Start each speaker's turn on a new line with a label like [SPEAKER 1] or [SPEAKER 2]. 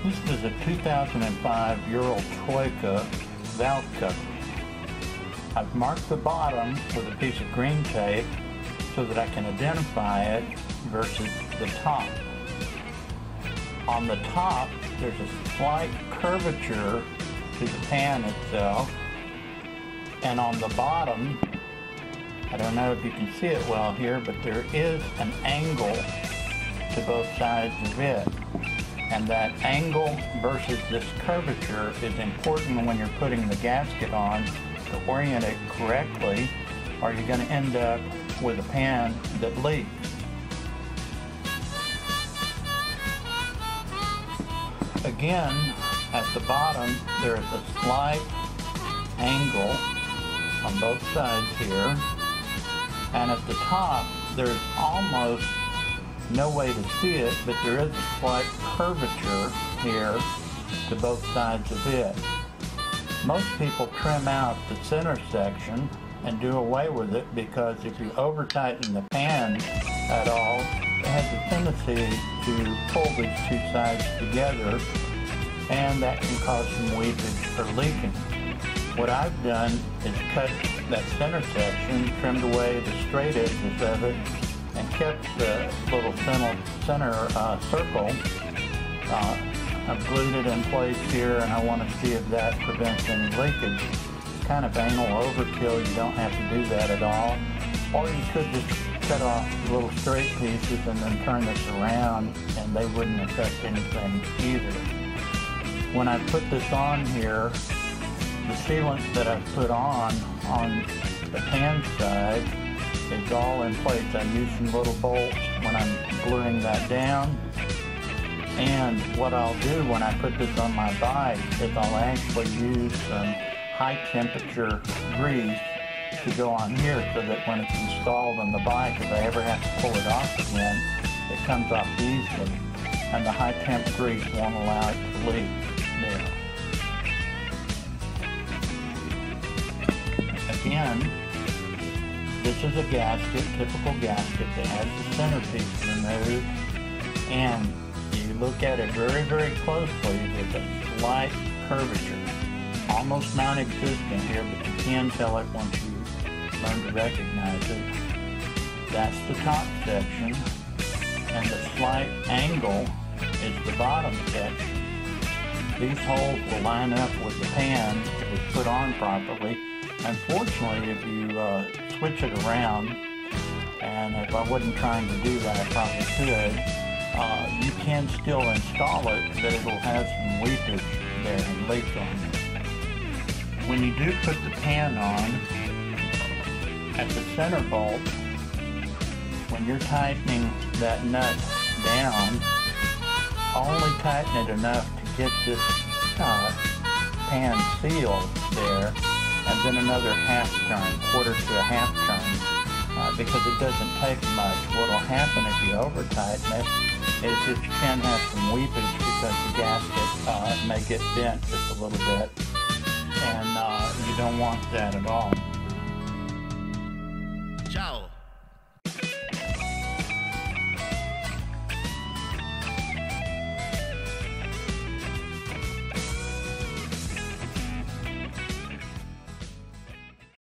[SPEAKER 1] This is a 2005 Ural Troyka valve cover. I've marked the bottom with a piece of green tape so that I can identify it versus the top. On the top, there's a slight curvature to the pan itself, and on the bottom, I don't know if you can see it well here, but there is an angle to both sides of it. And that angle versus this curvature is important when you're putting the gasket on to orient it correctly, or you're going to end up with a pan that leaks. Again, at the bottom, there is a slight angle on both sides here, and at the top, there's almost no way to see it, but there is a slight curvature here to both sides of it. Most people trim out the center section and do away with it because if you over tighten the pan at all, it has a tendency to pull these two sides together, and that can cause some weepage or leaking. What I've done is cut that center section, trimmed away the straight edges of it, and kept the little center circle. I've glued it in place here, and I want to see if that prevents any leakage. It's kind of anal overkill. You don't have to do that at all. Or you could just cut off the little straight pieces and then turn this around, and they wouldn't affect anything either. When I put this on here, the sealant that I've put on the pan side is all in place. I use some little bolts when I'm gluing that down. And what I'll do when I put this on my bike is I'll actually use some high temperature grease to go on here so that when it's installed on the bike, if I ever have to pull it off again, it comes off easily. And the high temp grease won't allow it to leak there. Again, this is a gasket, typical gasket that has the centerpiece removed, and you look at it very, very closely, there's a slight curvature, almost non-existent here, but you can tell it once you learn to recognize it. That's the top section, and the slight angle is the bottom section. These holes will line up with the pan if it's put on properly. Unfortunately, if you switch it around, and if I wasn't trying to do that, I probably could, you can still install it, but it'll have some weepage there and leak on it. When you do put the pan on, at the center bolt, when you're tightening that nut down, only tighten it enough to get this pan sealed there, and then another half turn, quarter to a half turn, because it doesn't take much. What will happen if you over tighten it is that you can have some weepage because the gasket may get bent just a little bit, and you don't want that at all.